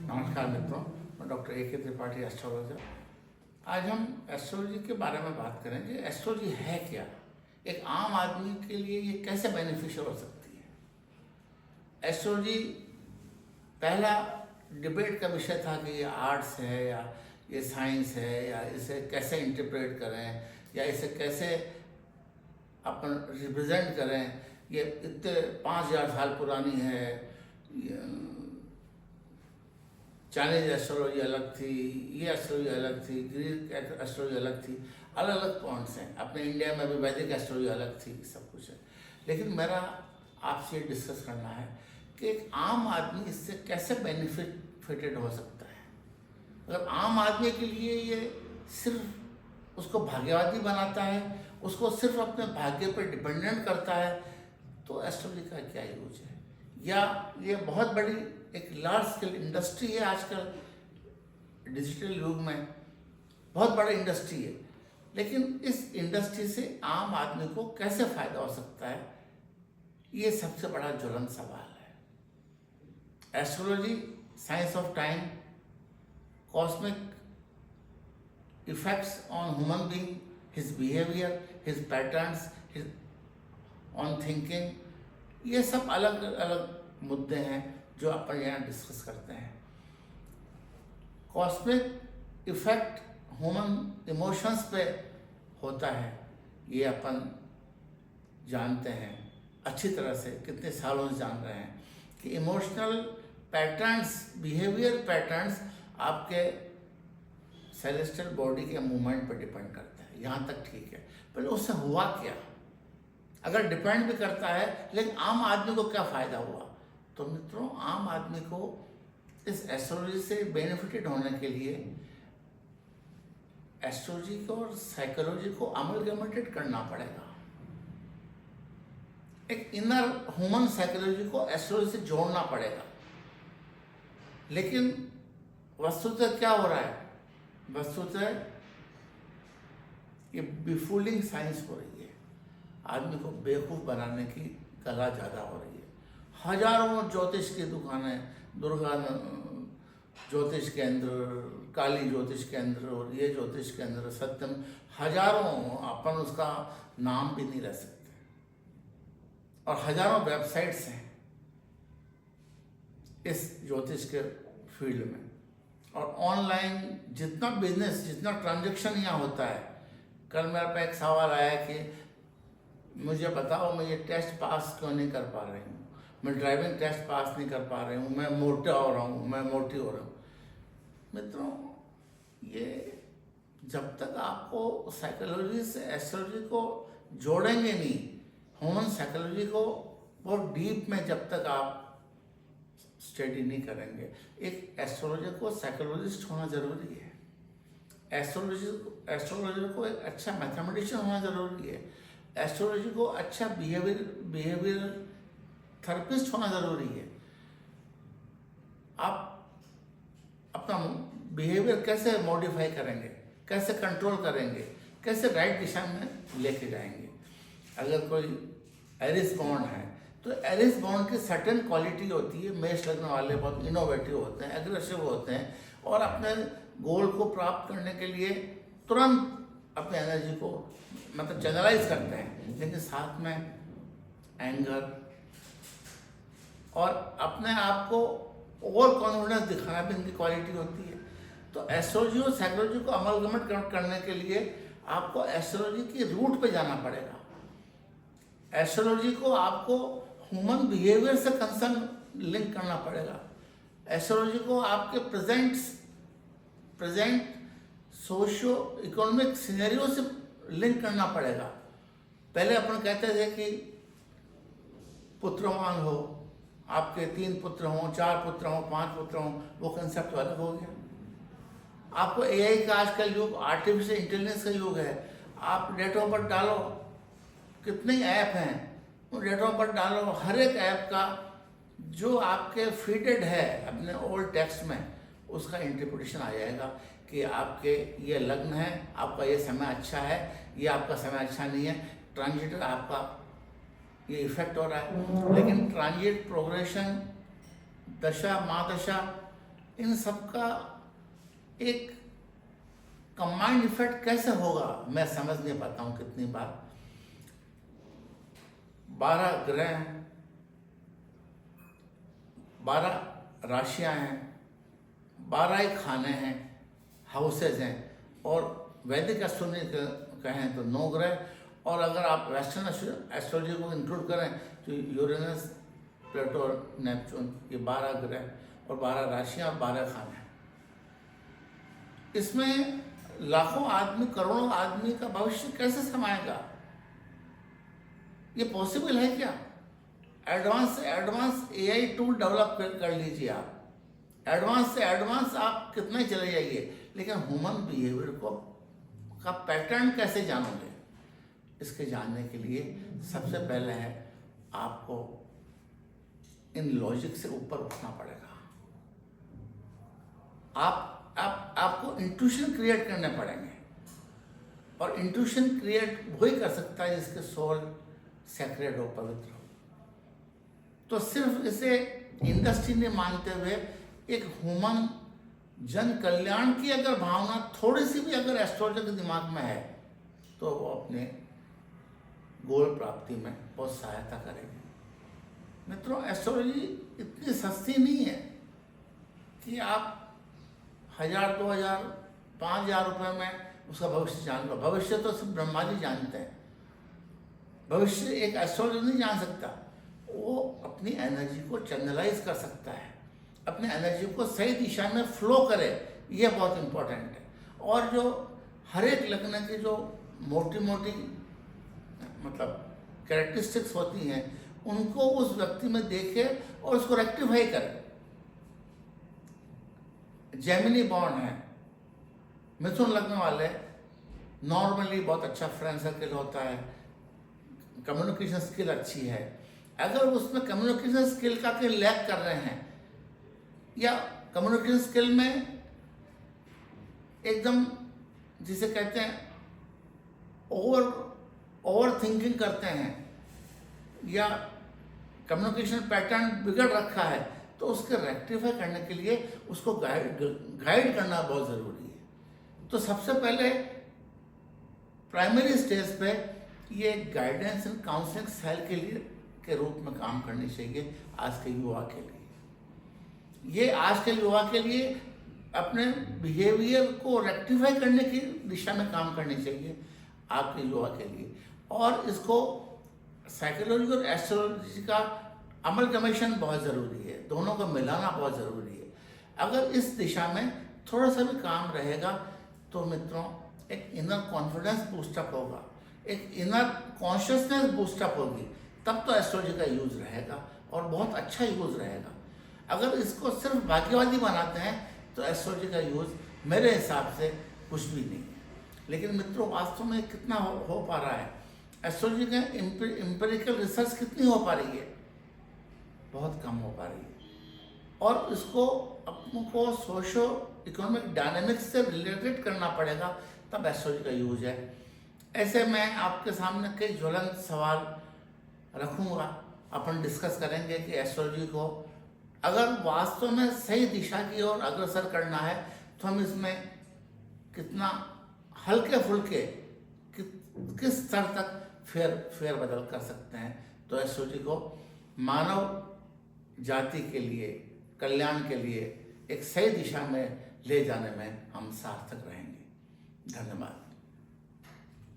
नमस्कार मित्रों, मैं डॉक्टर ए.के. त्रिपाठी, एस्ट्रोलॉजर। आज हम एस्ट्रोलॉजी के बारे में बात करें कि एस्ट्रोलॉजी है क्या, एक आम आदमी के लिए ये कैसे बेनिफिशियल हो सकती है। एस्ट्रोलॉजी पहला डिबेट का विषय था कि ये आर्ट्स है या ये साइंस है, या इसे कैसे इंटरप्रेट करें, या इसे कैसे अपन रिप्रेजेंट करें। ये इतने 5000 साल पुरानी है। चाइनीज एस्ट्रोलॉजी अलग थी, ये एस्ट्रोलॉजी अलग थी, ग्रीक एस्ट्रोलॉजी अलग थी, अलग अलग पॉइंट्स हैं। अपने इंडिया में भी वैदिक एस्ट्रोलॉजी अलग थी, सब कुछ है। लेकिन मेरा आपसे डिस्कस करना है कि एक आम आदमी इससे कैसे बेनिफिटेड हो सकता है। अगर आम आदमी के लिए ये सिर्फ उसको भाग्यवादी बनाता है, उसको सिर्फ अपने भाग्य पर डिपेंडेंट करता है, तो एस्ट्रोलॉजी का क्या यूज है। या ये बहुत बड़ी एक लार्ज स्केल इंडस्ट्री है। आजकल डिजिटल युग में बहुत बड़ा इंडस्ट्री है, लेकिन इस इंडस्ट्री से आम आदमी को कैसे फायदा हो सकता है, ये सबसे बड़ा ज्वलंत सवाल है। Astrology, science of time, cosmic effects on human being, his behaviour, his patterns, his on thinking, ये सब अलग अलग मुद्दे हैं जो अपन यहाँ डिस्कस करते हैं। कॉस्मिक इफेक्ट ह्यूमन इमोशंस पे होता है, ये अपन जानते हैं अच्छी तरह से, कितने सालों से जान रहे हैं कि इमोशनल पैटर्न्स, बिहेवियर पैटर्न्स आपके सेलेस्टियल बॉडी के मूवमेंट पर डिपेंड करता है। यहाँ तक ठीक है, पर उससे हुआ क्या। अगर डिपेंड भी करता है, लेकिन आम आदमी को क्या फ़ायदा हुआ। तो मित्रों, आम आदमी को इस एस्ट्रोलॉजी से बेनिफिटेड होने के लिए एस्ट्रोलॉजी को और साइकोलॉजी को अमलगमेटेड करना पड़ेगा। एक इनर ह्यूमन साइकोलॉजी को एस्ट्रोलॉजी से जोड़ना पड़ेगा। लेकिन वस्तुतः क्या हो रहा है, वस्तुतः ये बिफूलिंग साइंस हो रही है। आदमी को बेवकूफ़ बनाने की कला ज़्यादा हो रही है। हजारों ज्योतिष की दुकानें, दुर्गा ज्योतिष केंद्र, काली ज्योतिष केंद्र और ये ज्योतिष केंद्र, सत्यम, हजारों, अपन उसका नाम भी नहीं ले सकते। और हजारों वेबसाइट्स हैं इस ज्योतिष के फील्ड में। और ऑनलाइन जितना बिजनेस, जितना ट्रांजैक्शन यहाँ होता है। कल मेरे पे एक सवाल आया कि मुझे बताओ, मैं ये टेस्ट पास क्यों नहीं कर पा रही हूँ, मैं ड्राइविंग टेस्ट पास नहीं कर पा रही हूँ, मैं मोटा हो रहा हूँ, मैं मोटी हो रहा हूँ। मित्रों, ये जब तक आपको साइकोलॉजी से एस्ट्रोलॉजी को जोड़ेंगे नहीं, ह्यूमन साइकोलॉजी को बहुत डीप में जब तक आप स्टडी नहीं करेंगे। एक एस्ट्रोलॉजर को साइकोलॉजिस्ट होना ज़रूरी है। एस्ट्रोलॉजर को एक अच्छा मैथमेटिशियन होना ज़रूरी है। एस्ट्रोलॉजी को अच्छा बिहेवियर थेरेपिस्ट होना ज़रूरी है। आप अपना बिहेवियर कैसे मॉडिफाई करेंगे, कैसे कंट्रोल करेंगे, कैसे राइट दिशा में लेके जाएंगे। अगर कोई एरिस बॉन्ड है, तो एरिस बॉन्ड की सर्टेन क्वालिटी होती है। मेष लग्न वाले बहुत इनोवेटिव होते हैं, एग्रेसिव होते हैं, और अपने गोल को प्राप्त करने के लिए तुरंत अपने एनर्जी को मतलब चैनलाइज करते हैं। लेकिन साथ में एंगर और अपने आप को ओवर कॉन्फिडेंस दिखाना भी इनकी क्वालिटी होती है। तो एस्ट्रोलॉजी और साइकोलॉजी को अमलगमेट करने के लिए आपको एस्ट्रोलॉजी की रूट पे जाना पड़ेगा। एस्ट्रोलॉजी को आपको ह्यूमन बिहेवियर से कंसर्न लिंक करना पड़ेगा। एस्ट्रोलॉजी को आपके प्रेजेंट सोशियो इकोनॉमिक सिनेरियो से लिंक करना पड़ेगा। पहले अपन कहते थे कि पुत्रवान हो, आपके 3 पुत्र हों, 4 पुत्र हों, 5 पुत्र हों, वो कंसेप्ट अलग हो गया। आपको एआई का आजकल युग, आर्टिफिशियल इंटेलिजेंस का युग है। आप डेट ऑफ बर्थ डालो, कितने ऐप हैं, उन डेट ऑफ बर्थ डालो, हर एक ऐप का जो आपके फीडेड है अपने ओल्ड टेक्स्ट में, उसका इंटरप्रिटेशन आ जाएगा कि आपके ये लग्न है, आपका ये समय अच्छा है, ये आपका समय अच्छा नहीं है, ट्रांजिट आपका ये इफेक्ट हो रहा है। लेकिन ट्रांजिट, प्रोग्रेशन, दशा, महादशा इन सब का एक कंबाइंड इफेक्ट कैसे होगा मैं समझ नहीं पाता हूँ कितनी बार। 12 ग्रह हैं, 12 राशियां हैं, 12 ही खाने हैं, हाउसेज हैं, और वैदिक एस्ट्रोलॉजी कहें तो 9 ग्रह, और अगर आप वेस्टर्न एस्ट्रोलॉजी को इंक्लूड करें तो यूरेनस, प्लूटो और नेपच्यून, ये 12 ग्रह और 12 राशियां और 12 खाने हैं। इसमें लाखों आदमी, करोड़ों आदमी का भविष्य कैसे समाएगा? ये पॉसिबल है क्या? एडवांस से एडवांस एआई टूल डेवलप कर लीजिए आप, एडवांस से एडवांस आप कितने चले जाइए, लेकिन ह्यूमन बिहेवियर को का पैटर्न कैसे जानोगे? इसके जानने के लिए सबसे पहले है आपको इन लॉजिक से ऊपर उठना पड़ेगा। आपको इंट्यूशन क्रिएट करने पड़ेंगे, और इंट्यूशन क्रिएट वही कर सकता है जिसके सोल सेक्रेड हो, पवित्र हो। तो सिर्फ इसे इंडस्ट्री ने मानते हुए एक ह्यूमन जन कल्याण की अगर भावना थोड़ी सी भी अगर एस्ट्रोलॉजर के दिमाग में है तो वो अपने गोल प्राप्ति में बहुत सहायता करेगी। मित्रों, एस्ट्रोलॉजी इतनी सस्ती नहीं है कि आप 1000, 2000, 5000 रुपये में उसका भविष्य जान लो। भविष्य तो सिर्फ ब्रह्मा जी जानते हैं, भविष्य एक एस्ट्रोलॉजर नहीं जान सकता। वो अपनी एनर्जी को चैनलाइज कर सकता है, अपने एनर्जी को सही दिशा में फ्लो करे, ये बहुत इम्पोर्टेंट है। और जो हर एक लग्न की जो मोटी मोटी मतलब कैरेक्टरिस्टिक्स होती हैं, उनको उस व्यक्ति में देखे और उसको रेक्टिफाई करे। जेमिनी बॉर्न है, मिथुन लग्न वाले, नॉर्मली बहुत अच्छा फ्रेंड सर्किल होता है, कम्युनिकेशन स्किल अच्छी है। अगर उसमें कम्युनिकेशन स्किल का कोई लैक कर रहे हैं, या कम्युनिकेशन स्किल में एकदम जिसे कहते हैं ओवर थिंकिंग करते हैं, या कम्युनिकेशन पैटर्न बिगड़ रखा है, तो उसके रेक्टिफाई करने के लिए उसको गाइड करना बहुत ज़रूरी है। तो सबसे पहले प्राइमरी स्टेज पे ये गाइडेंस एंड काउंसलिंग सेल के लिए के रूप में काम करनी चाहिए आज के युवा के लिए। ये आज के युवा के लिए अपने बिहेवियर को रेक्टिफाई करने की दिशा में काम करनी चाहिए आपके युवा के लिए। और इसको साइकोलॉजी और एस्ट्रोलॉजी का अमलगमेशन बहुत ज़रूरी है, दोनों को मिलाना बहुत ज़रूरी है। अगर इस दिशा में थोड़ा सा भी काम रहेगा तो मित्रों एक इनर कॉन्फिडेंस बूस्टअप होगा, एक इनर कॉन्शियसनेस बूस्टअप होगी, तब तो एस्ट्रोलॉजी का यूज़ रहेगा और बहुत अच्छा यूज़ रहेगा। अगर इसको सिर्फ भाग्यवादी बनाते हैं तो एस्ट्रोलॉजी का यूज़ मेरे हिसाब से कुछ भी नहीं है। लेकिन मित्रों, वास्तव में कितना हो पा रहा है? एस्ट्रोलॉजी का एम्पिरिकल रिसर्च कितनी हो पा रही है? बहुत कम हो पा रही है। और इसको अपनों को सोशो इकोनॉमिक डायनेमिक्स से रिलेटेड करना पड़ेगा, तब एस्ट्रोलॉजी का यूज है। ऐसे मैं आपके सामने कई ज्वलंत सवाल रखूँगा, अपन डिस्कस करेंगे कि एस्ट्रोलॉजी को अगर वास्तव में सही दिशा की ओर अग्रसर करना है तो हम इसमें कितना हल्के फुल्के किस स्तर तक फेर बदल कर सकते हैं। तो एस्ट्रोलॉजी को मानव जाति के लिए, कल्याण के लिए एक सही दिशा में ले जाने में हम सार्थक रहेंगे। धन्यवाद।